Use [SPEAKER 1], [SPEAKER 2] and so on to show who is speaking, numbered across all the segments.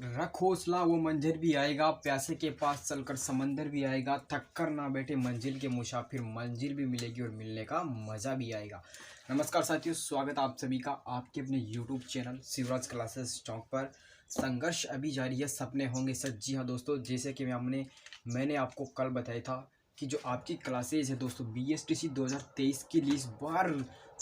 [SPEAKER 1] रख हौसला वो मंजर भी आएगा, प्यासे के पास चलकर समंदर भी आएगा, थक कर ना बैठे मंजिल के मुसाफिर, मंजिल भी मिलेगी और मिलने का मज़ा भी आएगा। नमस्कार साथियों, स्वागत आप सभी का आपके अपने YouTube चैनल शिवराज क्लासेस चौक पर। संघर्ष अभी जारी है, सपने होंगे सच। जी हाँ दोस्तों, जैसे कि मैंने आपको कल बताया था कि जो आपकी क्लासेज है दोस्तों BSTC 2023 के लिए इस बार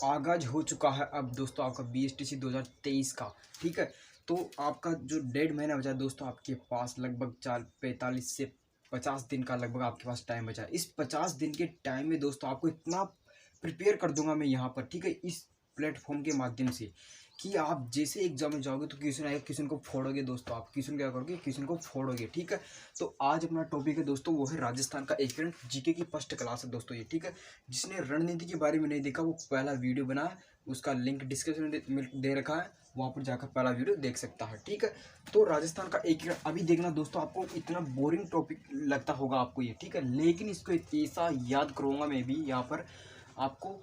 [SPEAKER 1] आगाज हो चुका है। अब दोस्तों आपका BSTC 2023 का, ठीक है, तो आपका जो 1.5 महीना बचा है दोस्तों, आपके पास लगभग 45 से 50 दिन का लगभग आपके पास टाइम बचा है। इस 50 दिन के टाइम में दोस्तों आपको इतना प्रिपेयर कर दूंगा मैं यहाँ पर, ठीक है, इस प्लेटफॉर्म के माध्यम से कि आप जैसे एग्जाम में जाओगे तो क्वेश्चन आएगा, क्वेश्चन को फोड़ोगे दोस्तों। आप क्वेश्चन क्या करोगे, क्वेश्चन को फोड़ोगे, ठीक है। तो आज अपना टॉपिक है दोस्तों, वो है राजस्थान का एकीकरण। जीके की फर्स्ट क्लास है दोस्तों ये, ठीक है। जिसने रणनीति के बारे में नहीं देखा वो पहला वीडियो बना, उसका लिंक डिस्क्रिप्शन में दे रखा है, वहाँ पर जाकर पहला वीडियो देख सकता है, ठीक है। तो राजस्थान का एकीकरण अभी देखना दोस्तों, आपको इतना बोरिंग टॉपिक लगता होगा आपको ये, ठीक है, लेकिन इसको ऐसा याद करूँगा मैं भी यहाँ पर आपको,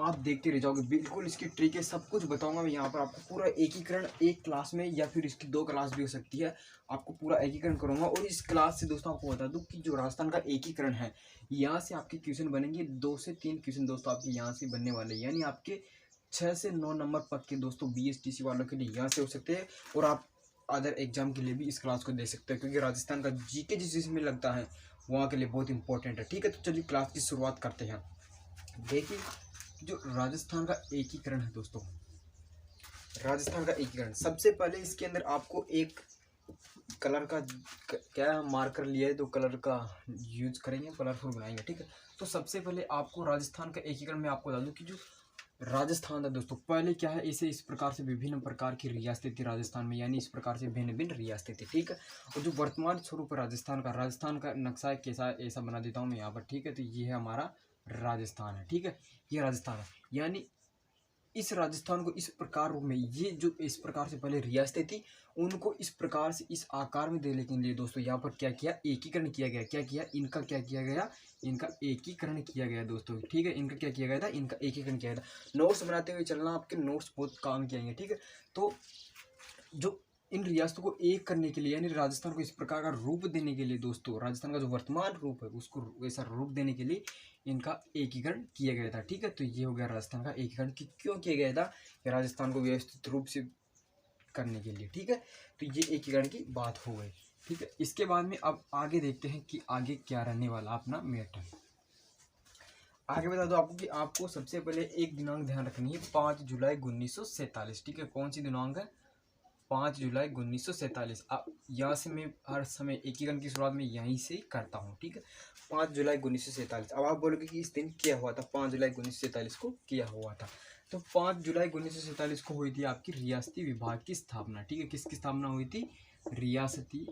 [SPEAKER 1] आप देखते रह जाओगे। बिल्कुल इसकी ट्रिक है, सब कुछ बताऊंगा मैं यहाँ पर आपको। पूरा एकीकरण एक क्लास में या फिर इसकी 2 क्लास भी हो सकती है, आपको पूरा एकीकरण करूंगा। और इस क्लास से दोस्तों आपको बता दूं कि जो राजस्थान का एकीकरण है, यहाँ से आपके क्वेश्चन बनेंगे 2 से 3 क्वेश्चन दोस्तों आपके यहाँ से बनने वाले, यानी आपके 6 से 9 नंबर पक्के दोस्तों BSTC वालों के लिए यहाँ से हो सकते हैं। और आप अदर एग्जाम के लिए भी इस क्लास को दे सकते हैं, क्योंकि राजस्थान का जीके जिसमें लगता है वहाँ के लिए बहुत इंपॉर्टेंट है, ठीक है। तो चलिए क्लास की शुरुआत करते हैं। देखिए, जो राजस्थान का एकीकरण है दोस्तों, राजस्थान का एकीकरण, सबसे पहले इसके अंदर आपको एक कलर का क्या मार्कर लिया है, तो कलर का यूज करेंगे, कलरफुल बनाएंगे, ठीक है। तो सबसे पहले आपको राजस्थान का एकीकरण में आपको बता दूं कि जो राजस्थान था दोस्तों, पहले क्या है, इसे इस प्रकार से विभिन्न प्रकार की रियासतें थी राजस्थान में, यानी इस प्रकार से भिन्न भिन्न रियासतें थी, ठीक है। और जो वर्तमान स्वरूप राजस्थान का नक्शा कैसा है, ऐसा बना देता हूँ मैं यहाँ पर, ठीक है। तो ये है हमारा राजस्थान है, ठीक है, ये राजस्थान है। यानी इस राजस्थान को इस प्रकार रूप में, ये जो इस प्रकार से पहले रियासतें थी, उनको इस प्रकार से इस आकार में देने के लिए दोस्तों यहाँ पर क्या किया, एकीकरण किया गया। क्या किया, इनका क्या किया गया, इनका एकीकरण किया गया दोस्तों, ठीक है। इनका क्या किया गया था, इनका एकीकरण किया गया था। नोट्स बनाते हुए चलना, आपके नोट्स बहुत काम के आएंगे, ठीक है। तो जो इन रियासतों को एक करने के लिए, यानी राजस्थान को इस प्रकार का रूप देने के लिए दोस्तों, राजस्थान का जो वर्तमान रूप है उसको वैसा रूप देने के लिए इनका एकीकरण किया गया था, ठीक है। तो ये हो गया राजस्थान का एकीकरण। कि क्यों किया गया था, राजस्थान को व्यवस्थित रूप से करने के लिए, ठीक है। तो ये एकीकरण की बात हो गई, ठीक है। इसके बाद में अब आगे देखते हैं कि आगे क्या रहने वाला अपना मैटर। आगे बता दो आपको कि आपको सबसे पहले एक दिनांक ध्यान रखनी है, 5 जुलाई 1947, ठीक है। कौन सी दिनांक है, 5 जुलाई 1947। अब यहाँ से मैं हर समय एकीकरण की शुरुआत में यहीं से करता हूँ, ठीक है। 5 जुलाई 1947। अब आप बोलोगे कि इस दिन क्या हुआ था, 5 जुलाई 1947 को क्या हुआ था। तो 5 जुलाई 1947 को हुई थी आपकी रियासती विभाग की स्थापना, ठीक है। किसकी स्थापना हुई थी, रियासती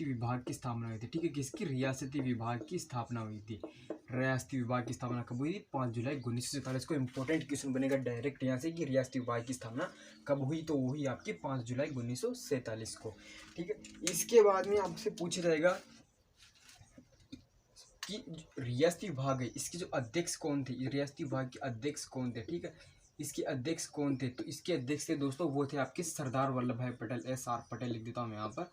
[SPEAKER 1] विभाग की स्थापना हुई थी, ठीक है। किसकी, रियासती विभाग की स्थापना हुई थी। रियासती विभाग की स्थापना कब हुई थी, 5 जुलाई 1947 को। इंपॉर्टेंट क्वेश्चन बनेगा डायरेक्ट यहाँ से कि रियासती विभाग की स्थापना कब हुई, तो वही आपकी 5 जुलाई 1947 को, ठीक है। इसके बाद में आपसे पूछा जाएगा कि रियासती विभाग है, इसके जो अध्यक्ष कौन थे, रियासती विभाग के अध्यक्ष कौन थे, ठीक है। इसके अध्यक्ष कौन थे, तो इसके अध्यक्ष थे दोस्तों, वो थे आपके सरदार वल्लभ भाई पटेल। SR पटेल लिख देता हूँ मैं यहाँ पर।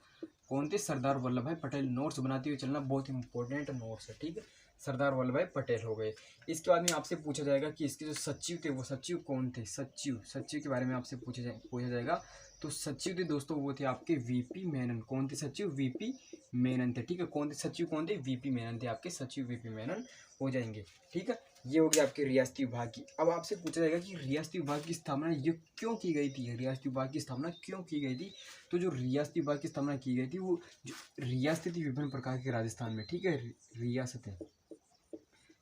[SPEAKER 1] कौन थे, सरदार वल्लभ भाई पटेल। नोट्स बनाते हुए चलना, बहुत इंपॉर्टेंट नोट्स है, ठीक है। सरदार वल्लभ भाई पटेल हो गए। इसके बाद में आपसे पूछा जाएगा कि इसके जो सचिव थे, वो सचिव कौन थे, सचिव के बारे में आपसे पूछा जाएगा। तो सचिव थे दोस्तों, वो थे आपके VP मेनन। कौन थे सचिव, VP मेनन थे, ठीक है। कौन थे सचिव, कौन थे, VP मेनन थे आपके सचिव, VP मेनन हो जाएंगे, ठीक है। ये हो गया आपके रियासती विभाग की। अब आपसे पूछा जाएगा कि रियासती विभाग की स्थापना ये क्यों की गई थी, रियासती विभाग की स्थापना क्यों की गई थी। तो जो रियासती विभाग की स्थापना की गई थी, वो जो रियासतें थी विभिन्न प्रकार के राजस्थान में, ठीक है, रियासतें,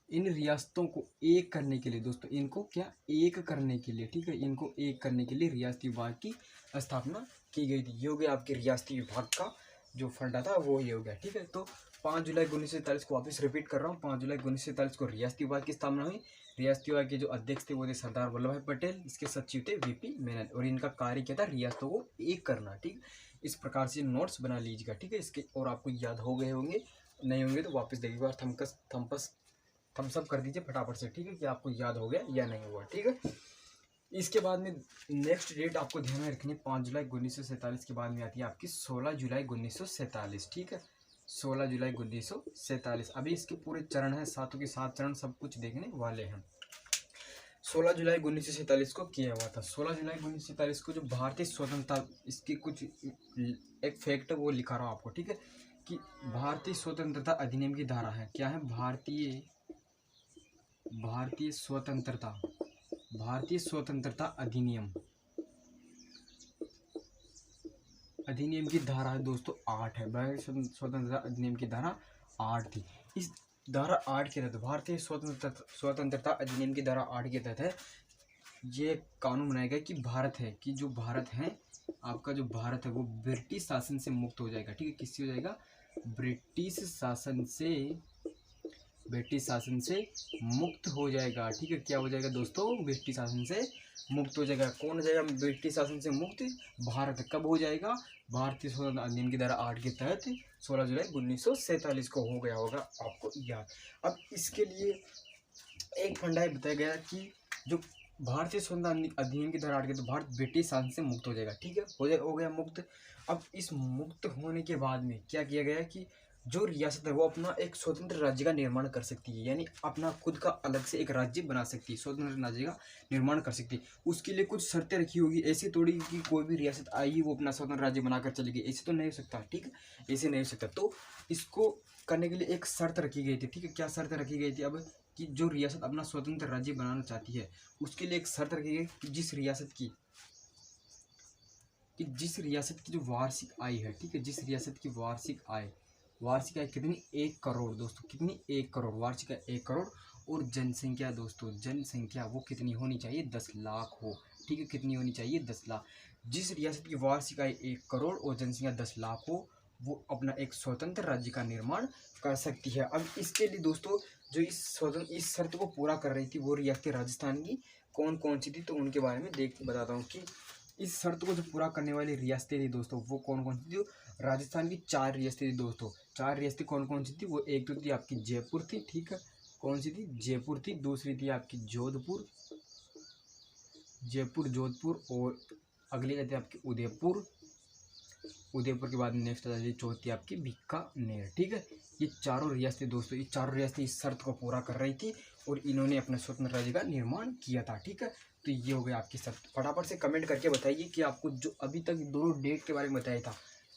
[SPEAKER 1] इन रियासतों को एक करने के लिए दोस्तों, इनको क्या एक करने के लिए, ठीक है, इनको एक करने के लिए रियासती विभाग की स्थापना की गई थी। ये हो गया आपके रियासती विभाग का जो फंडा था, वो ये हो गया, ठीक है। तो 5 जुलाई 1947 को वापस रिपीट कर रहा हूँ, 5 जुलाई 1947 को रियासती विभाग की स्थापना हुई। रियासती विभाग के जो अध्यक्ष थे वो थे सरदार वल्लभ भाई पटेल, इसके सचिव थे VP मेनन, और इनका कार्य क्या था, रियासतों को एक करना, ठीक। इस प्रकार से नोट्स बना लीजिएगा, ठीक है। इसके और आपको याद हो गए होंगे, नहीं होंगे तो वापस देखिएगा, थम्पस थम्स अप कर दीजिए फटाफट से, ठीक है, कि आपको याद हो गया या नहीं हुआ, ठीक है। इसके बाद में नेक्स्ट डेट आपको ध्यान में रखनी है, 5 जुलाई 1947 के बाद में आती है आपकी 16 जुलाई 1947, ठीक है, 16 जुलाई 1947। अभी इसके पूरे चरण हैं, सातों के 7 चरण सब कुछ देखने वाले हैं। 16 जुलाई 1947 को किया हुआ था। 16 जुलाई 1947 को जो भारतीय स्वतंत्रता, इसकी कुछ एक फैक्ट वो लिखा रहा हूँ आपको, ठीक है, कि भारतीय स्वतंत्रता अधिनियम की धारा है, क्या है, भारतीय स्वतंत्रता अधिनियम की धारा है दोस्तों 8 है। भारतीय स्वतंत्रता अधिनियम की धारा 8 थी। इस धारा 8 के तहत भारतीय स्वतंत्रता अधिनियम की धारा 8 के तहत है ये कानून बनाया गया कि भारत है, कि जो भारत है आपका, जो भारत है वो ब्रिटिश शासन से मुक्त हो जाएगा, ठीक है, किससे हो जाएगा, ब्रिटिश शासन से मुक्त हो जाएगा, ठीक है, क्या हो जाएगा दोस्तों, ब्रिटिश शासन से मुक्त हो जाएगा। कौन हो जाएगा ब्रिटिश शासन से मुक्त, भारत। कब हो जाएगा, भारतीय स्वतंत्रता अधिनियम की धारा 8 के तहत 16 जुलाई 1947 को हो गया होगा आपको याद। अब इसके लिए एक फंडा बताया गया कि जो भारतीय स्वतंत्रता अधिनियम की धारा 8 के तो भारत ब्रिटिश शासन से मुक्त हो जाएगा, ठीक है, हो गया मुक्त। अब इस मुक्त होने के बाद में क्या किया गया कि जो रियासत है वो अपना एक स्वतंत्र राज्य का निर्माण कर सकती है, यानी अपना खुद का अलग से एक राज्य बना सकती है, स्वतंत्र राज्य का निर्माण कर सकती है। उसके लिए कुछ शर्तें रखी होगी, ऐसी थोड़ी कि कोई भी रियासत आई वो अपना स्वतंत्र राज्य बनाकर चलेगी, ऐसे तो नहीं हो सकता, ठीक है, ऐसे नहीं हो सकता। तो इसको करने के लिए एक शर्त रखी गई थी, ठीक है, क्या शर्त रखी गई थी, अब कि जो रियासत अपना स्वतंत्र राज्य बनाना चाहती है उसके लिए एक शर्त रखी गई कि जिस रियासत की जो वार्षिक आय है, ठीक है, जिस रियासत की वार्षिक आय कितनी, 1 करोड़ दोस्तों, कितनी, 1 करोड़, वार्षिक आय 1 करोड़, और जनसंख्या दोस्तों, जनसंख्या वो कितनी होनी चाहिए, 10 लाख हो, ठीक है, कितनी होनी चाहिए, 10 लाख। जिस रियासत की वार्षिक आय 1 करोड़ और जनसंख्या 10 लाख हो वो अपना एक स्वतंत्र राज्य का निर्माण कर सकती है। अब इसके लिए दोस्तों जो इस शर्त को पूरा कर रही थी वो रियासतें राजस्थान की कौन कौन सी थी, तो उनके बारे में बताता हूँ कि इस शर्त को जो पूरा करने वाली रियासतें थी दोस्तों वो कौन कौन सी थी। राजस्थान की 4 रियासतें थी दोस्तों। 4 रियासतें कौन कौन सी थी, वो एक तो थी आपकी जयपुर थी, ठीक है, कौन सी थी, जयपुर थी। दूसरी थी आपकी जोधपुर, जोधपुर, और अगली आती आपकी उदयपुर के बाद नेक्स्ट आ जाती चौथी आपकी बीकानेर, ठीक है। ये चारों रियासतें दोस्तों, ये चारों रियासतें इस शर्त को पूरा कर रही थी और इन्होंने अपने स्वतंत्र राज्य का निर्माण किया था, ठीक है। तो ये हो गया आपकी शर्त। फटाफट से कमेंट करके बताइए कि आपको जो अभी तक दोनों डेट के बारे में बताया था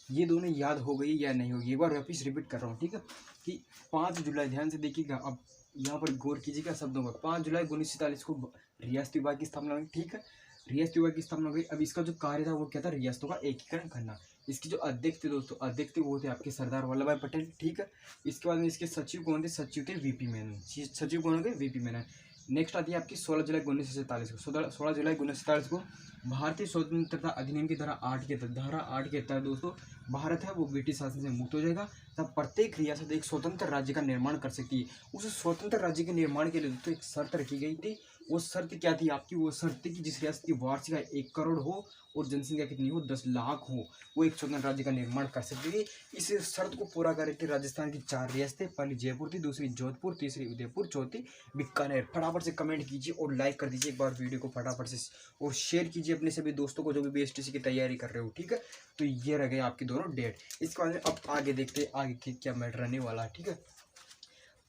[SPEAKER 1] ये दोनों याद हो गई या नहीं होगी। एक बार वापिस रिपीट कर रहा हूँ, ठीक है, कि 5 जुलाई, ध्यान से देखिएगा, अब यहाँ पर गौर कीजिएगा शब्दों पर। 5 जुलाई 1947 को रियासत विभाग की स्थापना हुई, ठीक है, रियासत विभाग की स्थापना हुई। अब इसका जो कार्य था वो क्या था, रियासतों का एकीकरण करना। इसके जो अध्यक्ष थे दोस्तों, अध्यक्ष थे वो थे आपके सरदार वल्लभ भाई पटेल, ठीक है। इसके बाद में इसके सचिव कौन थे, सचिव थे वीपी मेनन, सचिव कौन थे, वीपी मेनन। नेक्स्ट आती है आपकी 16 जुलाई 1947 को। 16 जुलाई 1947 को भारतीय स्वतंत्रता अधिनियम की धारा 8 के तहत दोस्तों भारत है वो ब्रिटिश शासन से मुक्त हो जाएगा। तब प्रत्येक रियासत एक स्वतंत्र राज्य का निर्माण कर सकती है। उस स्वतंत्र राज्य के निर्माण के लिए दोस्तों एक शर्त रखी गई थी। वो शर्त क्या थी आपकी, वो शर्त थी कि जिस रियासत की वार्षिक आय 1 करोड़ हो और जनसंख्या कितनी हो, 10 लाख हो, वो एक स्वतंत्र राज्य का निर्माण कर सकती थी। इस शर्त को पूरा कर रही थी राजस्थान की 4 रियासतें। पहली जयपुर थी, दूसरी जोधपुर, तीसरी उदयपुर, चौथी बीकानेर। फटाफट से कमेंट कीजिए और लाइक कर दीजिए एक बार वीडियो को फटाफट से, और शेयर कीजिए अपने सभी दोस्तों को जो भी बीएसटीसी की तैयारी कर रहे हो, ठीक है। तो ये रह गए आपकी दोनों डेट। इसके बाद में अब आगे देखते हैं आगे क्या मैटर रहने वाला है, ठीक है।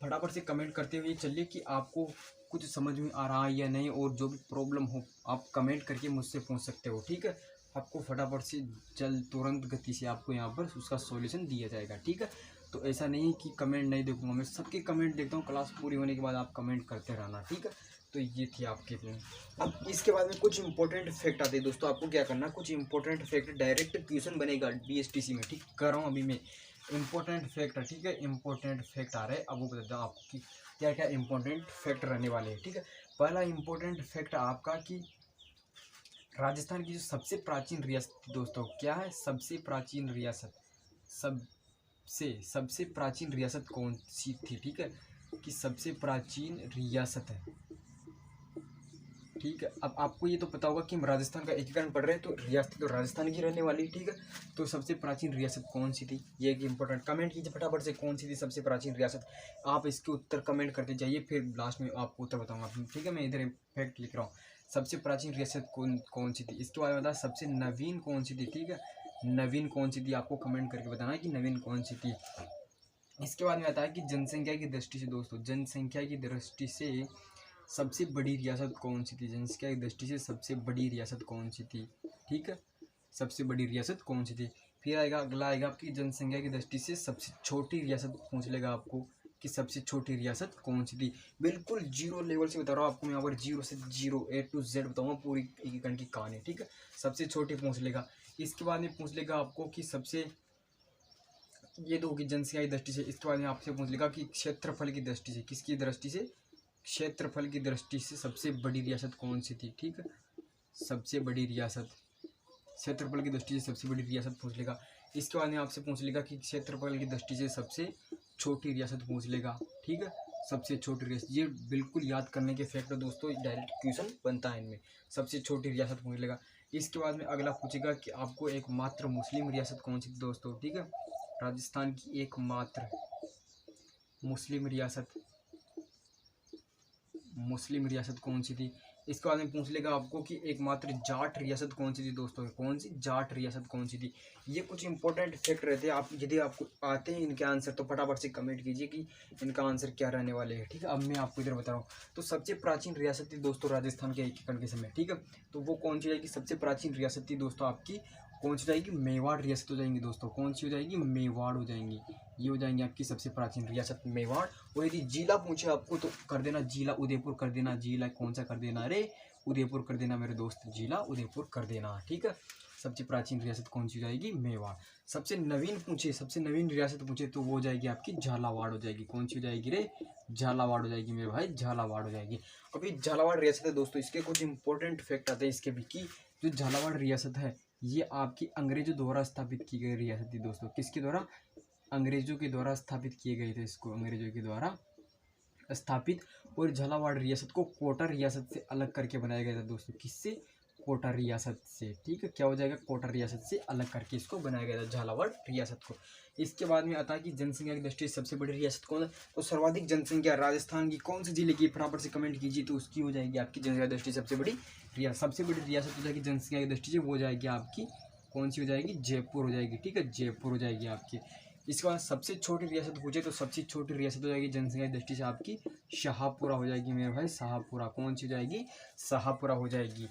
[SPEAKER 1] फटाफट से कमेंट करते हुए चलिए कि आपको कुछ समझ में आ रहा है या नहीं, और जो भी प्रॉब्लम हो आप कमेंट करके मुझसे पूछ सकते हो, ठीक है। आपको फटाफट से तुरंत गति से आपको यहाँ पर उसका सॉल्यूशन दिया जाएगा, ठीक है। तो ऐसा नहीं कि कमेंट नहीं देखूंगा, मैं सबके कमेंट देखता हूँ। क्लास पूरी होने के बाद आप कमेंट करते रहना, ठीक है। तो ये थी आपके लिए। अब इसके बाद में कुछ इंपॉर्टेंट फैक्ट आते हैं दोस्तों। आपको क्या करना, कुछ इंपॉर्टेंट फैक्ट, डायरेक्ट क्वेश्चन बनेगा बीएसटीसी में, ठीक कर रहा हूँ अभी मैं। इंपॉर्टेंट फैक्ट है, ठीक है, इंपॉर्टेंट फैक्ट आ रहे हैं। अब वो बताता हूँ आपकी क्या क्या इंपॉर्टेंट फैक्ट रहने वाले हैं, ठीक है। पहला इंपॉर्टेंट फैक्ट आपका कि राजस्थान की जो सबसे प्राचीन रियासत थी दोस्तों, क्या है, सबसे प्राचीन रियासत, सबसे प्राचीन रियासत कौन सी थी, ठीक है, कि सबसे प्राचीन रियासत है, ठीक है। अब आपको ये तो पता होगा कि हम राजस्थान का एकीकरण पढ़ रहे हैं, तो रियासत तो राजस्थान की रहने वाली, ठीक है। तो सबसे प्राचीन रियासत कौन सी थी, ये एक इंपॉर्टेंट कमेंट कीजिए फटाफट से, कौन सी थी सबसे प्राचीन रियासत। आप इसके उत्तर कमेंट करते जाइए, फिर लास्ट में आपको उत्तर बताऊंगा, ठीक है। मैं इधर फैक्ट लिख रहा हूँ, सबसे प्राचीन रियासत कौन सी थी, इसके बारे में बता। सबसे नवीन कौन सी थी, ठीक है, नवीन कौन सी थी, आपको कमेंट करके बताना है कि नवीन कौन सी थी। इसके बाद में आता है कि जनसंख्या की दृष्टि से दोस्तों, जनसंख्या की दृष्टि से सबसे बड़ी रियासत कौन सी थी, जनसंख्या की दृष्टि से सबसे बड़ी रियासत कौन सी थी, ठीक है, सबसे बड़ी रियासत कौन सी थी। फिर आएगा अगला, आएगा आपकी जनसंख्या की दृष्टि से सबसे छोटी रियासत पूछ लेगा आपको कि सबसे छोटी रियासत कौन सी थी। बिल्कुल जीरो लेवल से बता रहा हूँ आपको मैं, यहाँ पर जीरो से जीरो A to Z बताऊँगा पूरी एकीकरण की कहानी, ठीक है। सबसे छोटी पूछ लेगा। इसके बाद में पूछ लेगा आपको कि सबसे, ये तो होगी जनसंख्या की दृष्टि से। इसके बाद में आपसे पूछ लेगा कि क्षेत्रफल की दृष्टि से, किसकी दृष्टि से, क्षेत्रफल की दृष्टि से सबसे बड़ी रियासत कौन सी थी, ठीक है, सबसे बड़ी रियासत, क्षेत्रफल की दृष्टि से सबसे बड़ी रियासत पूछ लेगा। इसके बाद में आपसे पूछ लेगा कि क्षेत्रफल की दृष्टि से सबसे छोटी रियासत पूछ लेगा, ठीक है, सबसे छोटी रियासत। ये बिल्कुल याद करने के फैक्ट है दोस्तों, डायरेक्ट क्वेश्चन बनता है इनमें, सबसे छोटी रियासत पूछ लेगा। इसके बाद में अगला पूछेगा कि आपको एकमात्र मुस्लिम रियासत कौन सी थी दोस्तों, ठीक है, राजस्थान की एकमात्र मुस्लिम रियासत, मुस्लिम रियासत कौन सी थी। इसके बाद में पूछ लेगा आपको कि एकमात्र जाट रियासत कौन सी थी दोस्तों, कौन सी जाट रियासत कौन सी थी। ये कुछ इंपॉर्टेंट फैक्ट रहते हैं, आप यदि आपको आते हैं इनके आंसर तो फटाफट से कमेंट कीजिए कि इनका आंसर क्या रहने वाले हैं, ठीक है। अब मैं आपको इधर बता रहा हूँ, तो सबसे प्राचीन रियासत थी दोस्तों राजस्थान के एकीकरण के समय, ठीक है। तो वो कौन सी जाएगी, सबसे प्राचीन रियासत थी दोस्तों आपकी कौन सी जाएगी, मेवाड़ रियासत हो जाएंगी दोस्तों, कौन सी हो जाएगी, मेवाड़ हो जाएंगी, ये हो जाएंगी आपकी सबसे प्राचीन रियासत मेवाड़। और यदि जिला पूछे आपको तो कर देना जिला उदयपुर कर देना, जिला कौन सा कर देना, अरे उदयपुर कर देना मेरे दोस्त, जिला उदयपुर कर देना, ठीक है। सबसे प्राचीन रियासत कौन सी हो जाएगी, मेवाड़। सबसे नवीन पूछे, सबसे नवीन रियासत पूछे तो वो हो जाएगी आपकी झालावाड़ हो जाएगी, कौन सी हो जाएगी रे, झालावाड़ हो जाएगी मेरे भाई, झालावाड़ हो जाएगी। अभी झालावाड़ रियासत है दोस्तों, इसके कुछ इंपॉर्टेंट फैक्ट आते हैं इसके भी, कि जो झालावाड़ रियासत है ये आपकी अंग्रेजों द्वारा स्थापित की गई रियासत थी दोस्तों, किसके द्वारा, अंग्रेजों के द्वारा स्थापित किए गए थे, इसको अंग्रेजों के द्वारा स्थापित। और झालावाड़ रियासत को कोटा रियासत से अलग करके बनाया गया था दोस्तों, किससे, कोटा रियासत से, ठीक है, क्या हो जाएगा, कोटा रियासत से अलग करके इसको बनाया गया था झालावाड़ रियासत को। इसके बाद में आता है कि जनसंख्या की दृष्टि से सबसे बड़ी रियासत कौन है, तो सर्वाधिक जनसंख्या राजस्थान की कौन से जिले की, फटाफट से कमेंट कीजिए, तो उसकी हो जाएगी आपकी जनसंख्या की दृष्टि सबसे बड़ी रियासत, सबसे बड़ी रियासत हो जाएगी जनसंख्या की दृष्टि से, वो हो जाएगी आपकी कौन सी हो जाएगी, जयपुर हो जाएगी, ठीक है, जयपुर हो जाएगी आपकी। इसके बाद सबसे छोटी रियासत पूछे तो सबसे छोटी रियासत हो जाएगी जनसंख्या की दृष्टि से आपकी शाहपुरा हो जाएगी मेरे भाई, शाहपुरा, कौन सी हो जाएगी, शाहपुरा हो जाएगी।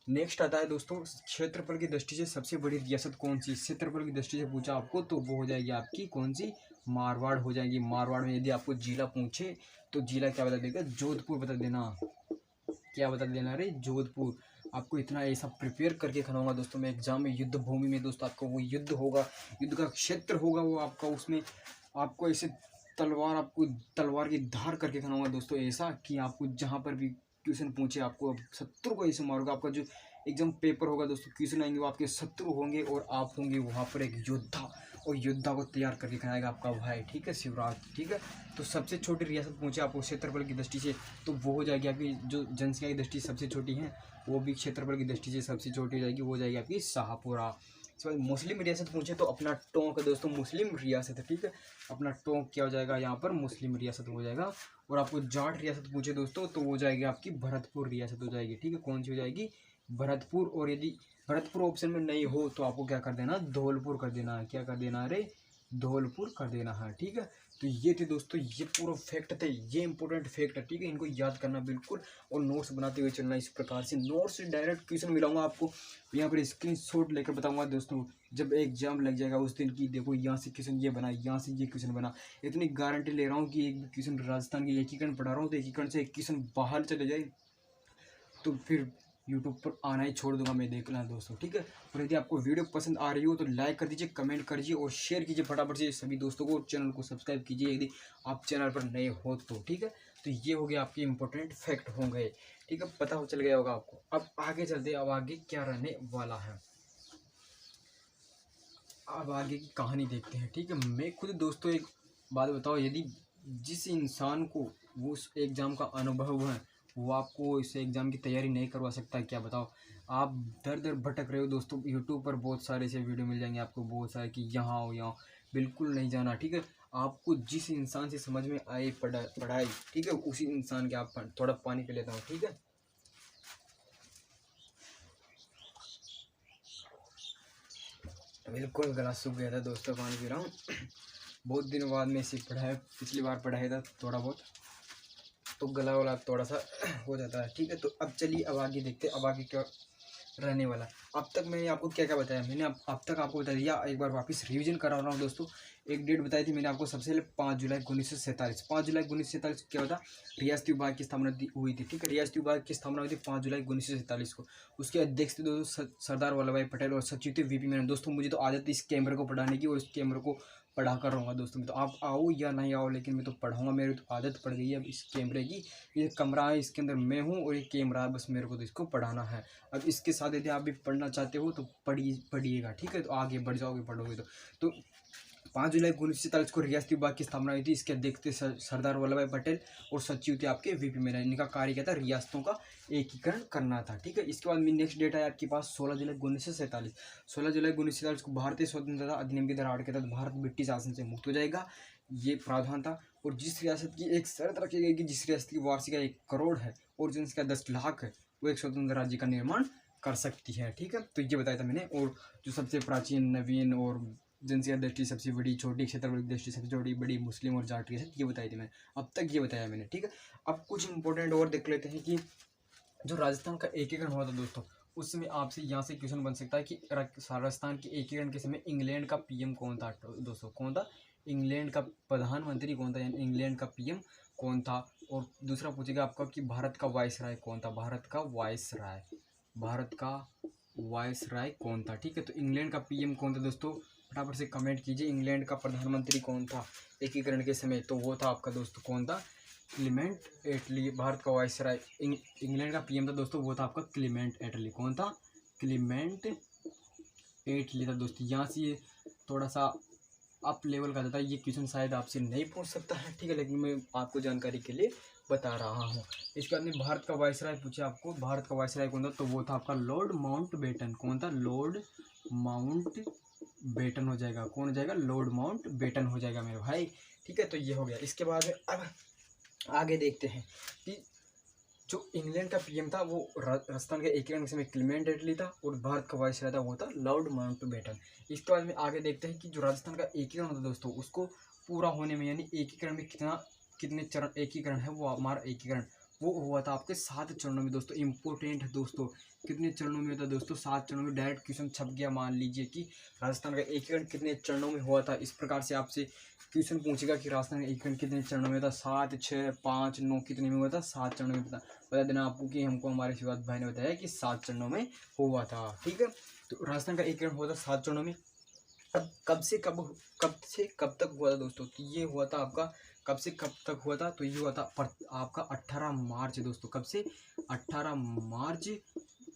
[SPEAKER 1] नेक्स्ट आता है दोस्तों, क्षेत्रफल की दृष्टि से सबसे बड़ी रियासत कौन सी, क्षेत्रफल की दृष्टि से पूछा आपको तो वो हो जाएगी आपकी कौन सी, मारवाड़ हो जाएगी। मारवाड़ में यदि आपको जिला पूछे तो जिला क्या बता देगा, जोधपुर बता देना, क्या बता देना रे, जोधपुर। आपको इतना ऐसा प्रिपेयर करके खिलाऊंगा दोस्तों मैं एग्जाम में, युद्ध भूमि में दोस्तों आपको वो युद्ध होगा, युद्ध का क्षेत्र होगा वो आपका, उसमें आपको ऐसे तलवार, आपको तलवार की धार करके खिलाऊंगा दोस्तों, ऐसा कि आपको जहाँ पर भी क्वेश्चन पूछे आपको शत्रु को ऐसे मारोगा। आपका जो एग्जाम पेपर होगा दोस्तों, क्वेश्चन आएंगे वो आपके शत्रु होंगे और आप होंगे वहाँ पर एक योद्धा, और योद्धा को तैयार करके खाएगा आपका भाई, ठीक है, शिवराज, ठीक है। तो सबसे छोटी रियासत पूछे आपको क्षेत्रफल की दृष्टि से तो वो हो जाएगी आपकी, जो जनसंख्या की दृष्टि से सबसे छोटी है वो भी क्षेत्रफल की दृष्टि से सबसे छोटी हो जाएगी, वो हो जाएगी आपकी शाहपुरा। इसके बाद मुस्लिम रियासत पूछे तो अपना टोंक है दोस्तों, मुस्लिम रियासत है, ठीक है, अपना टोंक क्या हो जाएगा यहाँ पर, मुस्लिम रियासत हो जाएगा। और आपको जाट रियासत पूछे दोस्तों तो वो जाएगी आपकी भरतपुर रियासत हो जाएगी, ठीक है, कौन सी हो जाएगी, भरतपुर। और यदि भरतपुर ऑप्शन में नहीं हो तो आपको क्या कर देना, धौलपुर कर देना है, क्या कर देना, अरे धौलपुर कर देना है, ठीक है। तो ये थे दोस्तों, ये पूरा फैक्ट थे, ये इंपॉर्टेंट फैक्ट है, ठीक है, इनको याद करना बिल्कुल, और नोट्स बनाते हुए चलना इस प्रकार से। नोट्स से डायरेक्ट क्वेश्चन मिलाऊंगा आपको, यहाँ पर स्क्रीनशॉट लेकर बताऊंगा दोस्तों, जब एग्जाम लग जाएगा उस दिन की, देखो यहाँ से क्वेश्चन ये बना, यहाँ से ये क्वेश्चन बना, इतनी गारंटी ले रहा हूँ कि एक भी क्वेश्चन राजस्थान के एकीकरण पढ़ा रहा हूँ तो एकीकरण से एक क्वेश्चन बाहर चले जाए तो फिर यूट्यूब पर आना ही छोड़ दूंगा मैं, देखना दोस्तों, ठीक है। और यदि आपको वीडियो पसंद आ रही हो तो लाइक कर दीजिए, कमेंट कर दीजिए और शेयर कीजिए फटाफट से सभी दोस्तों को, चैनल को सब्सक्राइब कीजिए यदि आप चैनल पर नए हो तो, ठीक है। तो ये हो गया आपके इंपॉर्टेंट फैक्ट हो गए, ठीक है, पता हो चल गया होगा आपको। अब आगे चलते, अब आगे क्या रहने वाला है, अब आगे की कहानी देखते हैं, ठीक है। मैं खुद दोस्तों एक बात बताओ, यदि जिस इंसान को वो उस एग्ज़ाम का अनुभव है वो आपको इस एग्ज़ाम की तैयारी नहीं करवा सकता, क्या बताओ। आप दर दर भटक रहे हो दोस्तों, यूट्यूब पर बहुत सारे ऐसे वीडियो मिल जाएंगे आपको, बहुत सारे कि यहाँ हो यहाँ, बिल्कुल नहीं जाना, ठीक है। आपको जिस इंसान से समझ में आए पढ़ाई, ठीक है, उसी इंसान के आप थोड़ा पानी पी लेता हूँ, ठीक है। बिल्कुल गला सूख गया था दोस्तों, पानी पी रहा हूँ। बहुत दिनों बाद में इसे पढ़ाया, पिछली बार पढ़ाया था थोड़ा बहुत, तो गला वाला थोड़ा सा हो जाता है, ठीक है। तो अब चलिए अब आगे देखते हैं, अब आगे क्या रहने वाला। अब तक मैंने आपको क्या क्या बताया, मैंने अब तक आपको बता दिया। एक बार वापस रिवीजन करा रहा हूँ दोस्तों। एक डेट बताई थी मैंने आपको सबसे पहले 5 जुलाई 1947। 5 जुलाई 1947 क्या होता, रियासती विभाग की स्थापना हुई थी, ठीक है। रियासती विभाग की स्थापना हुई थी 5 जुलाई 1947 को। उसके अध्यक्ष थे दोस्तों सरदार वल्लभ भाई पटेल और सचिव थे वीपी मेनन। दोस्तों मुझे तो आदत थी इस कैमरे को पढ़ाने की और इस कैमरे को पढ़ा कर रहूँगा दोस्तों। मैं तो आप आओ या नहीं आओ, लेकिन मैं तो पढ़ाऊँगा, मेरी तो आदत पड़ गई है अब इस कैमरे की। ये कमरा है, इसके अंदर मैं हूँ और ये कैमरा है, बस मेरे को तो इसको पढ़ाना है। अब इसके साथ यदि आप भी पढ़ना चाहते हो तो पढ़िएगा, ठीक है। तो आगे बढ़ जाओगे पढ़ोगे तो 5 जुलाई 1947 को रियासती विभाग की स्थापना हुई थी। इसके अध्यक्ष थे सरदार वल्लभ भाई पटेल और सचिव थे आपके वीपी मेनन। इनका कार्य क्या था, रियासतों का एकीकरण करना था, ठीक है। इसके बाद में नेक्स्ट डेट है आपके पास 16 जुलाई 1947। 16 जुलाई 1947 को भारतीय स्वतंत्रता अधिनियम की धारा 8 के तहत भारत ब्रिटिश शासन से मुक्त हो जाएगा, ये प्रावधान था। और जिस रियासत की एक शर्त रखी गई कि जिस रियासत की वार्षिक 1 करोड़ है और जनसंख्या 10 लाख है, वो एक स्वतंत्र राज्य का निर्माण कर सकती है, ठीक है। तो ये बताया था मैंने। और जो सबसे प्राचीन, नवीन और जनसंख्या दृष्टि सबसे बड़ी, छोटी क्षेत्र दृष्टि सबसे छोटी, बड़ी, मुस्लिम और जाट रियासत, ये बताई थी मैंने। अब तक ये बताया मैंने, ठीक है। अब कुछ इंपॉर्टेंट और देख लेते हैं कि जो राजस्थान का एकीकरण हुआ था दोस्तों, उस समय आपसे यहाँ से क्वेश्चन बन सकता है कि राजस्थान के एकीकरण के समय इंग्लैंड का पीएम कौन था दोस्तों, कौन था। इंग्लैंड का प्रधानमंत्री कौन था, यानी इंग्लैंड का पीएम कौन था। और दूसरा पूछेगा आपका कि भारत का वायसराय कौन था, भारत का वायसराय, भारत का वायसराय कौन था, ठीक है। तो इंग्लैंड का पीएम कौन था दोस्तों, फटाफट से कमेंट कीजिए। इंग्लैंड का प्रधानमंत्री कौन था एकीकरण के समय, तो वो था आपका दोस्तों कौन था, क्लीमेंट एटली। भारत का वायसराय इंग्लैंड का पीएम था दोस्तों, वो था आपका क्लीमेंट एटली। कौन था, क्लीमेंट एटली था दोस्तों। यहाँ से ये थोड़ा सा अप लेवल का था, ये क्वेश्चन शायद आपसे नहीं पूछ सकता है, ठीक है, लेकिन मैं आपको जानकारी के लिए बता रहा हूँ। इसके बाद में भारत का वायसराय पूछे आपको, भारत का वायसराय कौन था, तो वो था आपका लॉर्ड माउंटबेटन। कौन था, लॉर्ड माउंटबेटन हो जाएगा। कौन हो जाएगा, लॉर्ड माउंटबेटन हो जाएगा मेरे भाई, ठीक है। तो ये हो गया। इसके बाद अब आगे देखते हैं कि जो इंग्लैंड का पीएम था वो राजस्थान के एकीकरण के समय क्लीमेंट एटली था और भारत का वायसराय था वो था लॉर्ड माउंटबेटन। इसके बाद में आगे देखते हैं कि जो राजस्थान का एकीकरण होता है दोस्तों, उसको पूरा होने में, यानी एकीकरण में कितने चरण एकीकरण है, वो हमारा एकीकरण वो हुआ था आपके 7 चरणों में दोस्तों। इंपॉर्टेंट है दोस्तों, कितने चरणों में होता है दोस्तों, 7 चरणों में। डायरेक्ट क्वेश्चन छप गया, मान लीजिए कि राजस्थान का एकीकरण कितने चरणों में हुआ था, इस प्रकार से आपसे क्वेश्चन पूछेगा कि राजस्थान का एकीकरण कितने चरणों में था, 7, 6, 5, 9 कितने में हुआ था, 7 चरणों में बता देना आपको कि हमको हमारे शिवाद भाई ने बताया कि 7 चरणों में हुआ था, ठीक है। तो राजस्थान का एकीकरण हुआ था 7 चरणों में। अब कब से कब तक हुआ था दोस्तों, तो ये हुआ था आपका कब से कब तक हुआ था, तो ये हुआ था आपका 18 मार्च दोस्तों। कब से, 18 मार्च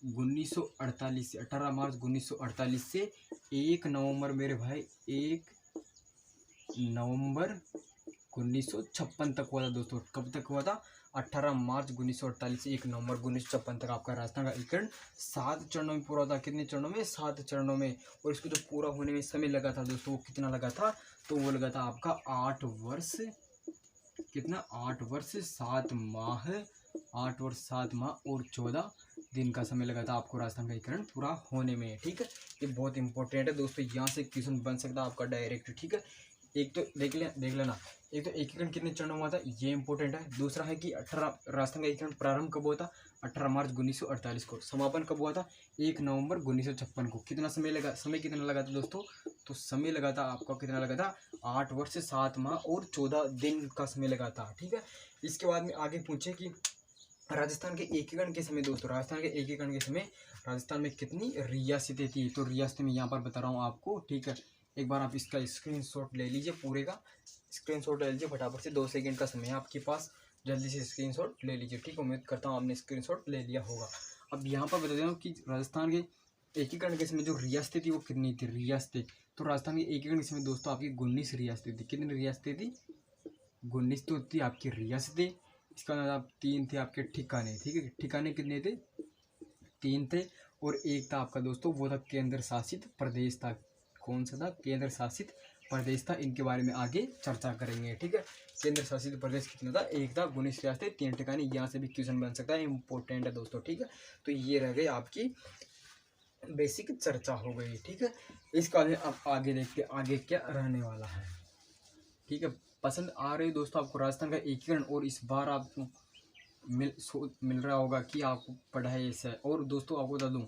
[SPEAKER 1] 1948 से, 18 मार्च 1948 से 1 नवंबर मेरे भाई, 1 नवंबर 1956 तक हुआ था दोस्तों। कब तक हुआ था, 18 मार्च 1948 से 1 नवंबर 1956 तक आपका राजस्थान का एकीकरण 7 चरणों में पूरा था। कितने चरणों में, 7 चरणों में। और इसको जो पूरा होने में समय लगा था दोस्तों, वो कितना लगा था, तो वो लगा था आपका 8 वर्ष, कितना, 8 वर्ष 7 माह, 8 वर्ष 7 माह और 14 दिन का समय लगा था आपको राजस्थान का एकीकरण पूरा होने में, ठीक है। ये बहुत इंपॉर्टेंट है दोस्तों, यहाँ से क्वेश्चन बन सकता है आपका डायरेक्ट, ठीक है। एक तो देख लेना, एक तो एकीकरण कितने चरणों में हुआ था, ये इंपॉर्टेंट है। दूसरा है कि 18 राजस्थान का एकीकरण प्रारंभ कब हुआ था, 18 मार्च 1948 को। समापन कब हुआ था, 1 नवंबर 1956 को। कितना समय लगा, समय कितना लगा था दोस्तों, तो समय लगा था आपका, कितना लगा था, 8 वर्ष 7 माह और 14 दिन का समय लगा था, ठीक है। इसके बाद में आगे पूछे कि राजस्थान के एकीकरण के समय दोस्तों, राजस्थान के एकीकरण के समय राजस्थान में कितनी रियासतें थी, तो रियासतें मैं यहाँ पर बता रहा हूँ आपको, ठीक है। एक बार आप इसका स्क्रीनशॉट ले लीजिए, पूरे का स्क्रीनशॉट ले लीजिए फटाफट से, 2 सेकंड का समय है आपके पास, जल्दी से स्क्रीनशॉट ले लीजिए, ठीक है। उम्मीद करता हूँ आपने स्क्रीनशॉट ले लिया होगा। अब यहाँ पर बता दें कि राजस्थान के एकीकरण के समय जो रियासतें थी वो कितनी थी, रियासतें, तो राजस्थान के एकीकरण के समय दोस्तों आपकी 19 रियासतें थी। कितनी रियासतें थी, 19 तो थी आपकी रियासतें। इसका मतलब आप 3 थे आपके ठिकाने, ठीक है। ठिकाने कितने थे? 3 थे। और एक था आपका दोस्तों, वो था केंद्र शासित प्रदेश था। कौन सा था? केंद्र शासित प्रदेश था। इनके बारे में आगे चर्चा करेंगे, ठीक है। केंद्र शासित प्रदेश कितना था? एक था। 19 रियासतें, 3 ठिकाने। यहाँ से भी क्वेश्चन बन सकता है, इंपॉर्टेंट है दोस्तों, ठीक है। तो ये रह गई आपकी बेसिक चर्चा हो गई, ठीक है। इसका अब आगे देखते आगे क्या रहने वाला है, ठीक है। पसंद आ रही दोस्तों आपको राजस्थान का एकीकरण, और इस बार आपको मिल रहा होगा कि आपको पढ़ाई ऐसा है। और दोस्तों आपको बता दूं,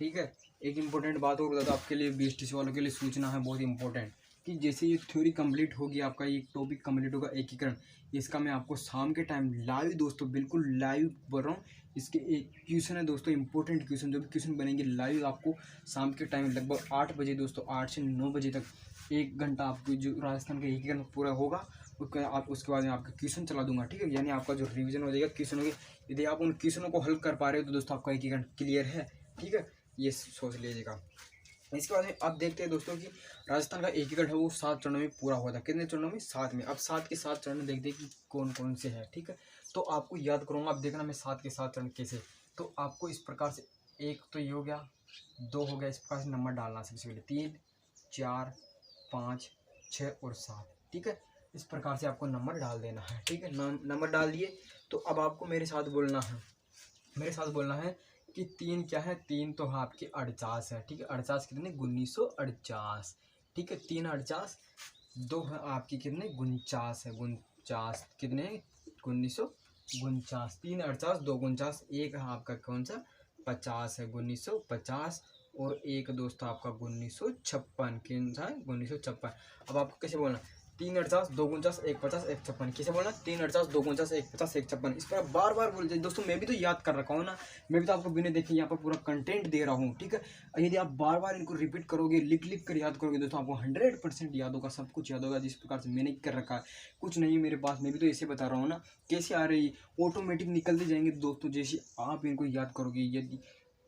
[SPEAKER 1] ठीक है, एक इम्पोर्टेंट बात और बता दूं आपके लिए, BSTC वालों के लिए सूचना है बहुत इंपॉर्टेंट, कि जैसे ये थ्योरी कंप्लीट होगी, आपका ये टॉपिक कंप्लीट होगा एकीकरण, इसका मैं आपको शाम के टाइम लाइव दोस्तों, बिल्कुल लाइव बोल रहा हूँ। इसके एक क्वेश्चन है दोस्तों, इंपॉर्टेंट क्वेश्चन, जो भी क्वेश्चन बनेंगे लाइव आपको शाम के टाइम लगभग 8 बजे दोस्तों, 8 से 9 बजे तक 1 घंटा आपको जो राजस्थान का एकीकरण पूरा होगा, उसके बाद में आपका क्वेश्चन चला दूंगा, ठीक है। यानी आपका जो रिवीजन हो जाएगा क्वेश्चन होगी, यदि आप उन क्वेश्चनों को हल कर पा रहे हो तो दोस्तों आपका एकीकरण क्लियर है, ठीक है। ये सोच लीजिएगा। इसके बाद में आप देखते हैं दोस्तों कि राजस्थान का एकीकरण है वो 7 चरणों में पूरा हुआ था। कितने चरणों में? 7 में। अब 7 के 7 चरण देखते हैं कि कौन कौन से हैं, ठीक है। तो आपको याद करूँगा, आप देखना मैं 7 के 7 चरण कैसे। तो आपको इस प्रकार से, एक तो ये हो गया, 2 हो गया, इस प्रकार से नंबर डालना सबसे पहले, 3, 4, 5, 6 और 7, ठीक है। इस प्रकार से आपको नंबर डाल देना है, ठीक है। नंबर डाल दिए तो अब आपको मेरे साथ बोलना है, मेरे साथ बोलना है कि 3 क्या है? 3 तो आपके 48 है, ठीक है। 48 कितने? 1949, ठीक है। 3 48, 2 है आपकी कितने? 49 है, 49 कितने? 1949। 3 48, 2 49, एक है आपका कौन सा? 50 है, 1950। और एक दोस्त आपका 1956, कौन सा है? 1956। अब आपको कैसे बोलना? 3 48, 2 49, 1 50, 1 56। कैसे बोलना? 3 48, 2 49, 1 50, 1 56। इस पर बार बार बोल जाए दोस्तों, मैं भी तो याद कर रखा हूँ ना, मैं भी तो आपको बिना देखे यहाँ पर पूरा कंटेंट दे रहा हूँ, ठीक है। यदि आप बार बार इनको रिपीट करोगे, लिख लिख कर याद करोगे दोस्तों, आपको 100% याद होगा, सब कुछ याद होगा, जिस प्रकार से मैंने कर रखा है। कुछ नहीं मेरे पास, मैं भी तो ऐसे बता रहा हूँ ना, कैसे आ रही ऑटोमेटिक निकलते जाएंगे दोस्तों, जैसे आप इनको याद करोगे, यदि,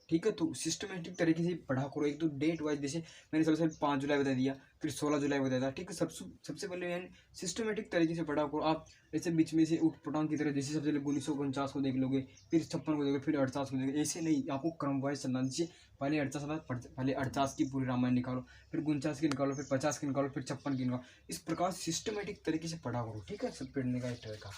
[SPEAKER 1] ठीक है। तो सिस्टमेटिक तरीके से पढ़ा करो, एक तो डेट वाइज, जैसे मैंने सबसे पहले 5 जुलाई बता दिया, फिर 16 जुलाई बता दिया, ठीक है। सबसे पहले यानी सिस्टमेटिक तरीके से पढ़ा करो। आप ऐसे बीच में से उठ पटांग की तरह, जैसे सबसे पहले 1949 को देख लोगे, फिर 56 को देखोगे, फिर 48 को देखोगे, ऐसे नहीं, आपको क्रम वाइज चलना चाहिए। पहले 48 आता, पहले 48 की पूरी रामायण निकालो, फिर 49 की निकालो, फिर 50 की निकालो, फिर 56 की निकालो। इस प्रकार सिस्टमेटिक तरीके से पढ़ा करो, ठीक है। सब पढ़ने का एक तरीका।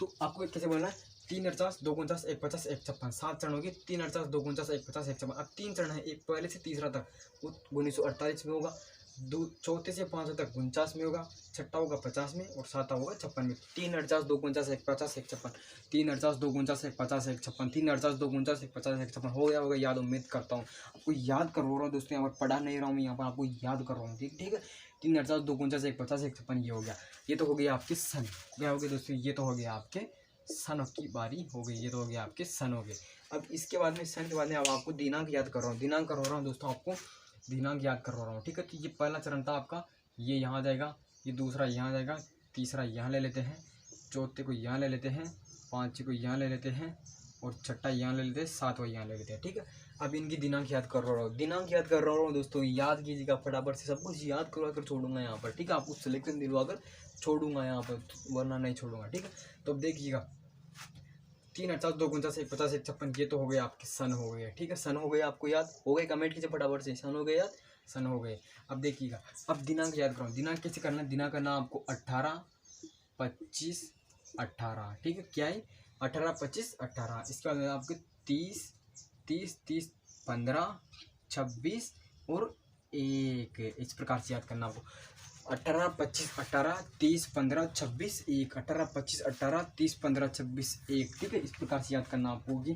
[SPEAKER 1] तो आपको कैसे बोलना है? 3 48, 2 49, 1 50, 1 56, 7 चरण होगी। 3 48, 2 49, 1 50, 1 56। अब 3 चरण है, एक पहले से तीसरा तक वो 1948 में होगा, चौथे से 5 तक 49 में होगा, छठा होगा 50 में, और सातवा होगा 56 में। 3 48, 2 49, 1 50, 1 56। 3 48, 2 49, 1 50, 1 56। 3 48, 2 49, 1 50, 1 56 हो गया, होगा याद। उम्मीद करता हूँ आपको याद करवा रहा हूँ दोस्तों, यहाँ पर पढ़ा नहीं रहा हूँ, यहाँ पर आपको याद कर रहा हूँ, ठीक है। 3 48, 2 49, 1 50, 1 56, ये हो गया। ये तो हो गया आपके सन, क्या हो गया दोस्तों? ये तो हो गया आपके सन की बारी हो गई, ये तो हो गया आपके सन हो गए। अब इसके बाद में, सन के बाद में, अब आपको दिनांक याद कर रहा हूँ, दिनांक करवा रहा हूँ दोस्तों, आपको दिनांक याद करवा रहा हूँ, ठीक है। तो ये पहला चरण था आपका, ये यहाँ जाएगा, ये दूसरा यहाँ जाएगा, तीसरा यहाँ ले लेते हैं, चौथे को यहाँ ले लेते हैं, पाँचवें को यहाँ ले लेते हैं, और छठा यहाँ ले लेते हैं, सातवां यहाँ ले लेते हैं, ठीक है। अब इनकी दिनांक याद कर रहा हूँ, दिनांक याद कर रहा हूँ दोस्तों, याद कीजिएगा फटाफट से, सब कुछ याद करवा कर छोड़ूंगा यहाँ पर, ठीक है। आपको सिलेक्शन दिलवा कर छोड़ूंगा यहाँ पर, वरना नहीं छोड़ूंगा, ठीक है। तो अब देखिएगा, 3 48, 2 49, 1 50, 1 56, ये तो हो गए आपके सन हो गए, ठीक है। सन हो गए, आपको याद हो गए, कमेंट कीजिए फटाफट से, सन हो गए याद, सन हो गए। अब देखिएगा, अब दिनांक याद कराऊँ, दिनांक कैसे करना है? दिनांक करना आपको 18, 25, 18, ठीक है। क्या है? 18, 25, 18। इसके बाद आपके 30, 30, 30, 15, 26 और 1, इस प्रकार से याद करना आपको। 18, 25, 18, 30, 15, 26, 1, 18, 25, 18, 30, 15, 26, 1, ठीक है। इस प्रकार से याद करना आपको होगी,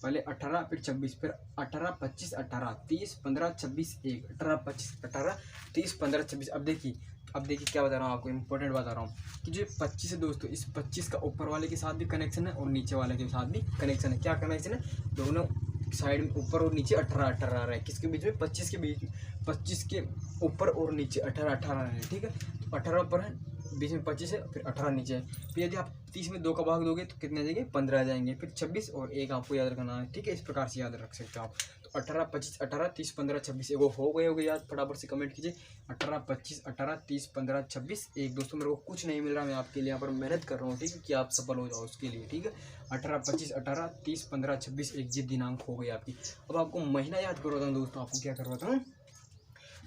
[SPEAKER 1] पहले 18, फिर 26, फिर 18, 25, 18, 30, 15, 26, 1, 18, 25, 18, 30, 15, 26। अब देखिए क्या बता रहा हूँ आपको, इंपॉर्टेंट बता रहा हूँ कि जो 25 है दोस्तों, इस 25 का ऊपर वाले के साथ भी कनेक्शन है और नीचे वाले के साथ भी कनेक्शन है। क्या कनेक्शन है? दोनों साइड में ऊपर और नीचे 18 18 आ रहा है, किसके बीच में? 25 के बीच में, 25 के ऊपर और नीचे 18 18 है, ठीक है। तो 18 ऊपर है, बीच में 25 है, फिर 18 नीचे है। फिर यदि आप 30 में 2 का भाग दोगे तो कितने आ जाएंगे? 15 आ जाएंगे, फिर 26 और 1 आपको याद रखना है, ठीक है। इस प्रकार से याद रख सकते हो आप। तो 18 25 18 30 15 26 एगो हो गए याद, फटाफट से कमेंट कीजिए। 18 25 18 30 15 26 एक। दोस्तों मेरे को कुछ नहीं मिल रहा, मैं आपके लिए यहाँ पर मेहनत कर रहा हूँ, ठीक है, कि आप सफल हो जाओ उसके लिए, ठीक है। 18 25 18 30 15 26 एक जी दिनांक हो गई आपकी। अब आपको महीना याद करवाता हूँ दोस्तों, आपको क्या करवाता हूँ,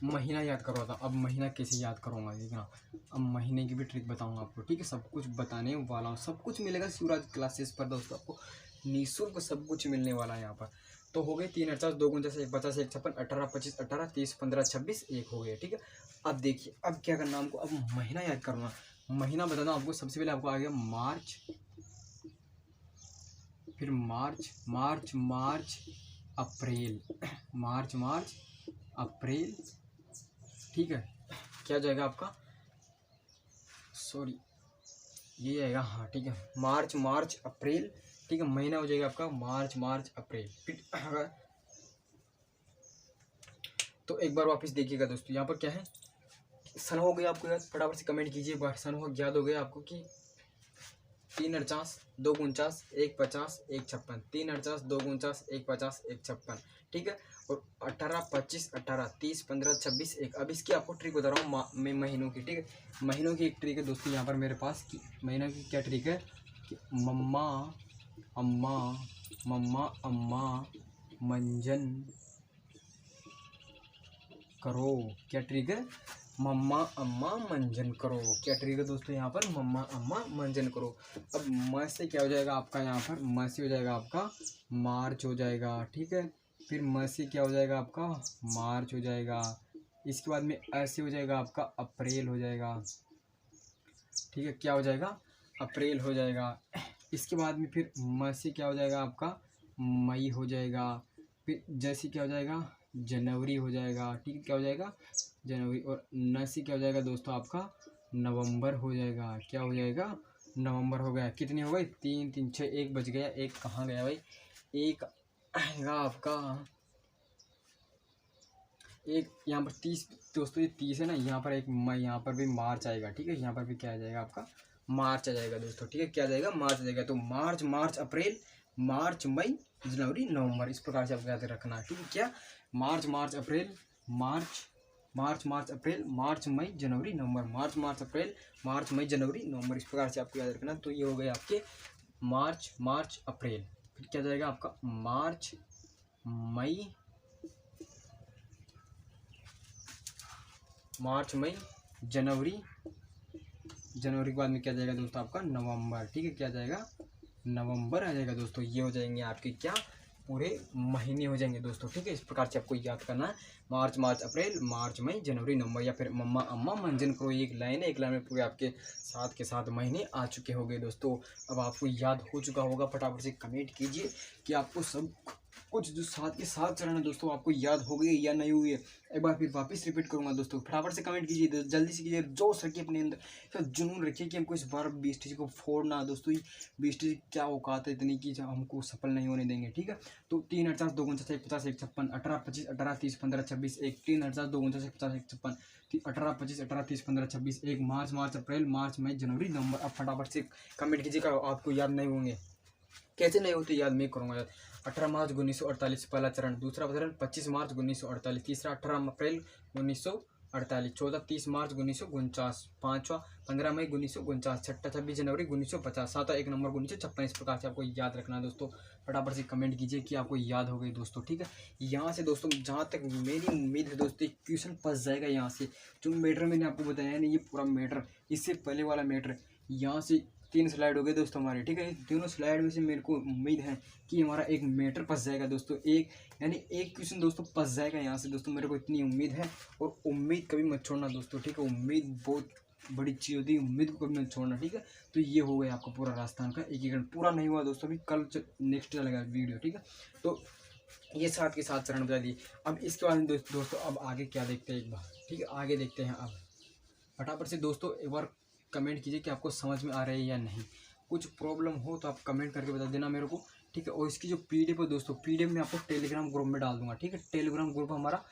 [SPEAKER 1] महीना याद करवाता हूँ। अब महीना कैसे याद करूँगा देखना, अब महीने की भी ट्रिक बताऊँगा आपको, ठीक है। सब कुछ बताने वाला हूँ, सब कुछ मिलेगा शिवराज क्लासेस पर दोस्तों, आपको निःशुल्क सब कुछ मिलने वाला है यहाँ पर। तो हो गए 3 48 2 49 1 50 1 56 18 25 18 30 15 26 एक हो गया, ठीक है। अब देखिए अब क्या करना हमको, अब महीना याद करना, महीना बताना आपको। सबसे पहले आपको आ गया मार्च, फिर मार्च मार्च मार्च अप्रैल, मार्च मार्च अप्रैल, ठीक है। क्या हो जाएगा आपका, सॉरी ये आएगा, हाँ ठीक है, मार्च मार्च अप्रैल, ठीक है। महीना हो जाएगा आपका मार्च मार्च अप्रैल। फिर तो एक बार वापस देखिएगा दोस्तों, यहाँ पर क्या है, सन हो गया आपको याद, फटाफट से कमेंट कीजिए एक बार, सन हो याद हो गया आपको कि 3 48 2 49 1 50 1 56, 3 48 2 49 1 50 1 56, ठीक है। और 18 25 18 30 15 26 1। अब इसकी आपको ट्रिक बता रहा हूँ मैं महीनों की, ठीक है। महीनों की एक ट्रिक है दोस्तों यहाँ पर मेरे पास कि महीनों की क्या ट्रिक है कि मम्मा अम्मा मम्मा अम्मा मंजन करो, क्या ट्रिक है, मम्मा अम्मा मंजन करो। क्या ट्रिक है दोस्तों यहाँ पर, मम्मा अम्मा मंजन करो। अब म से क्या हो जाएगा आपका, यहाँ पर म से हो जाएगा आपका मार्च हो जाएगा, ठीक है। फिर म से क्या हो जाएगा आपका, मार्च हो जाएगा। इसके बाद में ऐसे हो जाएगा आपका अप्रैल हो जाएगा, ठीक है। क्या हो जाएगा, अप्रैल हो जाएगा। इसके बाद में फिर म से क्या हो जाएगा आपका, मई हो जाएगा। फिर जैसे क्या हो जाएगा, जनवरी हो जाएगा, ठीक है। क्या हो जाएगा, जनवरी। और न से क्या हो जाएगा दोस्तों आपका, नवंबर हो जाएगा। क्या हो जाएगा, नवंबर हो गया। कितनी हो गई, 3 3 6 1 बज गया, एक कहाँ गया भाई, एक आएगा आपका, एक यहाँ पर 30 दोस्तों, ये 30 है ना, यहाँ पर एक मई, यहाँ पर भी मार्च आएगा, ठीक है। यहाँ पर भी क्या आ जाएगा आपका, मार्च आ जाएगा दोस्तों, ठीक है। क्या आ जाएगा, मार्च आ जाएगा। तो मार्च मार्च अप्रैल मार्च मई जनवरी नवंबर, इस प्रकार से आपको याद रखना है, ठीक है। क्या, मार्च मार्च अप्रैल मार्च मार्च मार्च अप्रैल मार्च मई जनवरी नवंबर, मार्च मार्च अप्रैल मार्च मई जनवरी नवंबर, इस प्रकार से आपको याद रखना। तो ये हो गए आपके मार्च मार्च अप्रैल। फिर क्या जाएगा आपका, मार्च मई मार्च मई जनवरी, जनवरी के बाद में क्या जाएगा दोस्तों आपका, नवंबर, ठीक है। क्या जाएगा, नवंबर आ जाएगा दोस्तों। ये हो जाएंगे आपके क्या, पूरे महीने हो जाएंगे दोस्तों, ठीक है। इस प्रकार से आपको याद करना है, मार्च मार्च अप्रैल मार्च मई जनवरी नवंबर, या फिर मम्मा अम्मा मंजन करो, एक लाइन है, एक लाइन में पूरे आपके साथ के साथ महीने आ चुके होंगे दोस्तों। अब आपको याद हो चुका होगा, फटाफट से कमेंट कीजिए कि आपको सब कुछ जो साथ के साथ चरण है दोस्तों आपको याद हो गई या नहीं हुई है। एक बार फिर वापस रिपीट करूंगा दोस्तों, फटाफट से कमेंट कीजिए, जल्दी से कीजिए, जोश रखिए अपने अंदर, फिर जुनून रखिए कि हमको इस बार बीएसटीसी को फोड़ना दोस्तों। बीएसटीसी क्या औकात है इतनी कि हमको सफल नहीं होने देंगे, ठीक है। तो 3 48 2 49 1 50 1 56 18 25 18 30 15 26 1, 3 48 2 49 1 50 1 56 18 25 18 30 15 26 1, मार्च मार्च अप्रैल मार्च मई जनवरी नवंबर। अब फटाफट से कमेंट कीजिएगा, आपको याद नहीं होंगे, कैसे नहीं होते याद, मैं करूँगा याद। 18 मार्च 1948 पहला चरण, दूसरा चरण 25 मार्च 1948, तीसरा 18 अप्रैल 1948, चौथा 30 मार्च 1949, पाँचवा 15 मई 1949, छठा 26 जनवरी 1950, सातवां 1 नवंबर 1956। इस प्रकार से आपको याद रखना है दोस्तों। फटाफट से कमेंट कीजिए कि आपको याद हो गई दोस्तों, ठीक है। यहाँ से दोस्तों जहाँ तक मेरी उम्मीद है दोस्तों, क्वेश्चन फंस जाएगा यहाँ से। जो मैटर मैंने आपको बताया नहीं, ये पूरा मैटर, इससे पहले वाला मैटर, यहाँ से 3 स्लाइड हो गए दोस्तों हमारे, ठीक है। तीनों स्लाइड में से मेरे को उम्मीद है कि हमारा एक मैटर फंस जाएगा दोस्तों, एक यानी एक क्वेश्चन दोस्तों फंस जाएगा यहाँ से दोस्तों, मेरे को इतनी उम्मीद है। और उम्मीद कभी मत छोड़ना दोस्तों, ठीक है। उम्मीद बहुत बड़ी चीज़ होती है, उम्मीद को कभी मत छोड़ना, ठीक है। तो ये हो गया आपका पूरा राजस्थान का एकीकरण, पूरा नहीं हुआ दोस्तों, अभी कल नेक्स्ट चलेगा वीडियो, ठीक है। तो ये साथ के साथ चरण बता दिए। अब इसके बाद दोस्तों अब आगे क्या देखते हैं एक बार, ठीक है, आगे देखते हैं। अब फटाफट से दोस्तों एक बार कमेंट कीजिए कि आपको समझ में आ रहा है या नहीं। कुछ प्रॉब्लम हो तो आप कमेंट करके बता देना मेरे को, ठीक है। और इसकी जो पीडीएफ है दोस्तों, पीडीएफ मैं आपको टेलीग्राम ग्रुप में डाल दूंगा, ठीक है। टेलीग्राम ग्रुप हमारा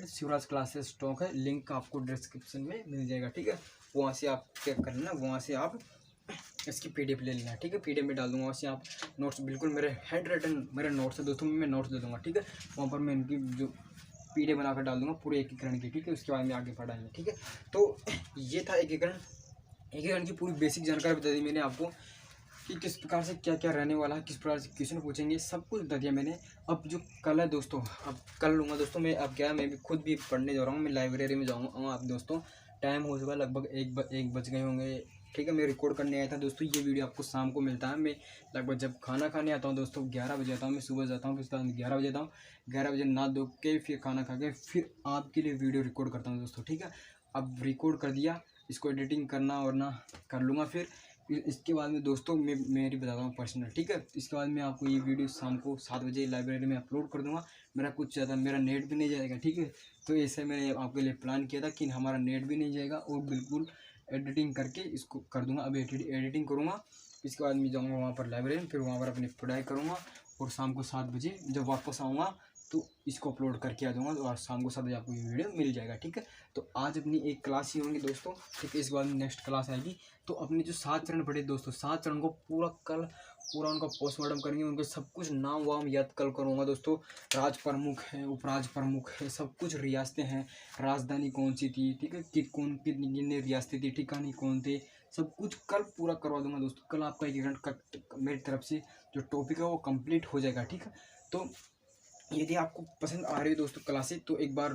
[SPEAKER 1] @शिवराज क्लासेस स्टॉक है, लिंक आपको डिस्क्रिप्शन में मिल जाएगा, ठीक है। वहाँ से आप चेक कर लेना, वहाँ से आप इसकी पीडीएफ ले लेना है, ठीक है। पीडीएफ में डाल दूंगा, वैसे आप नोट्स बिल्कुल मेरे हैंड रिटन मेरे नोट्स है दोस्तों, मैं नोट्स दे दूंगा, ठीक है। वहाँ पर मैं इनकी जो पीडीएफ बनाकर डाल दूंगा पूरे एकीकरण की, ठीक है। उसके बाद में आगे पढ़ाएंगे, ठीक है। तो ये था एकीकरण की पूरी बेसिक जानकारी बता दी मैंने आपको कि किस प्रकार से क्या क्या रहने वाला है, किस प्रकार से क्वेश्चन पूछेंगे, सब कुछ बता दिया मैंने। अब जो कल है दोस्तों, अब कल लूँगा दोस्तों मैं। अब क्या है, मैं भी खुद भी पढ़ने जा रहा हूँ, मैं लाइब्रेरी में जाऊँगा। अब दोस्तों टाइम हो चुका, लगभग 1 बज गए होंगे, ठीक है। मैं रिकॉर्ड करने आया था दोस्तों, ये वीडियो आपको शाम को मिलता है। मैं लगभग जब खाना खाने आता हूँ दोस्तों 11 बजे आता हूँ, मैं सुबह जाता हूँ, फिर 11 बजे आता हूँ। 11 बजे नहा धो के फिर खाना खा के फिर आपके लिए वीडियो रिकॉर्ड करता हूँ दोस्तों, ठीक है। अब रिकॉर्ड कर दिया, इसको एडिटिंग करना और ना कर लूँगा। फिर इसके बाद में दोस्तों मैं मेरी बताता हूँ पर्सनल, ठीक है। इसके बाद मैं आपको ये वीडियो शाम को 7 बजे लाइब्रेरी में अपलोड कर दूँगा। मेरा कुछ ज़्यादा मेरा नेट भी नहीं जाएगा, ठीक है। तो ऐसे मैंने आपके लिए प्लान किया था कि हमारा नेट भी नहीं जाएगा और बिल्कुल एडिटिंग करके इसको कर दूँगा। अब एडिटिंग करूँगा, इसके बाद मैं जाऊँगा वहाँ पर लाइब्रेरी में, फिर वहाँ पर अपनी पढ़ाई करूँगा और शाम को 7 बजे जब वापस आऊँगा तो इसको अपलोड करके आ जाऊँगा और शाम को 7 बजे आपको ये वीडियो मिल जाएगा, ठीक है। तो आज अपनी एक क्लास ही होंगी दोस्तों, ठीक है। इसके बाद नेक्स्ट क्लास आएगी। तो अपने जो 7 चरण पढ़े दोस्तों, 7 चरण को पूरा उनका पोस्टमार्टम करेंगे, उनके सब कुछ नाम वाम याद कल करूँगा दोस्तों। राज प्रमुख है, उपराज प्रमुख है, सब कुछ रियासतें हैं, राजधानी कौन सी थी, ठीक है, कितनी रियासतें थी, ठिकाने कौन थे, सब कुछ कल पूरा करवा दूंगा दोस्तों। कल आपका एकीकरण मेरी तरफ से जो टॉपिक है वो कंप्लीट हो जाएगा, ठीक है। तो यदि आपको पसंद आ रही है दोस्तों क्लासेस, तो एक बार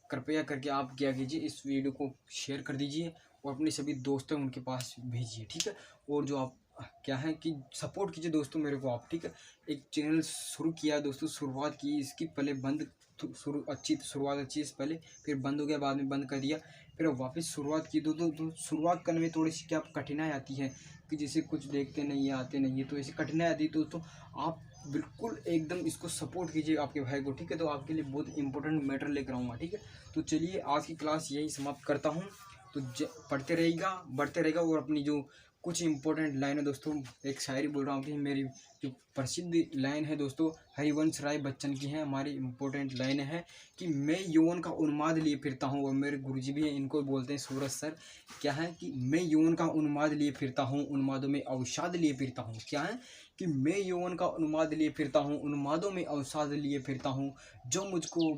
[SPEAKER 1] कृपया करके आप क्या कीजिए, इस वीडियो को शेयर कर दीजिए और अपने सभी दोस्तों उनके पास भेजिए, ठीक है। और जो आप क्या है कि सपोर्ट कीजिए दोस्तों मेरे को आप, ठीक है। एक चैनल शुरू किया है दोस्तों, शुरुआत की इसकी, पहले बंद शुरुआत अच्छी है पहले, फिर बंद हो गया, बाद में बंद कर दिया, फिर वापस शुरुआत की। तो शुरुआत करने में थोड़ी सी क्या कठिनाई आती है कि जैसे कुछ देखते नहीं है, आते नहीं है, तो ऐसी कठिनाई आती है दोस्तों। आप बिल्कुल एकदम इसको सपोर्ट कीजिए आपके भाई को, ठीक है। तो आपके लिए बहुत इंपॉर्टेंट मैटर लेकर आऊँगा, ठीक है। तो चलिए आज की क्लास यही समाप्त करता हूँ। तो पढ़ते रहेगा, बढ़ते रहेगा। और अपनी जो कुछ इंपॉर्टेंट लाइन है दोस्तों, एक शायरी बोल रहा हूँ कि मेरी जो प्रसिद्ध लाइन है दोस्तों, हरिवंश राय बच्चन की है। हमारी इंपॉर्टेंट लाइन है कि मैं यौवन का उन्माद लिए फिरता हूँ, और मेरे गुरुजी भी हैं, इनको बोलते हैं सूरज सर। क्या है कि मैं यौवन का उन्माद लिए फिरता हूँ, उन्मादों में अवसाद लिए फिरता हूँ। क्या है कि मैं यौवन का उन्माद लिए फिरता हूँ, उन्मादों में अवसाद लिए फिरता हूँ, जो मुझको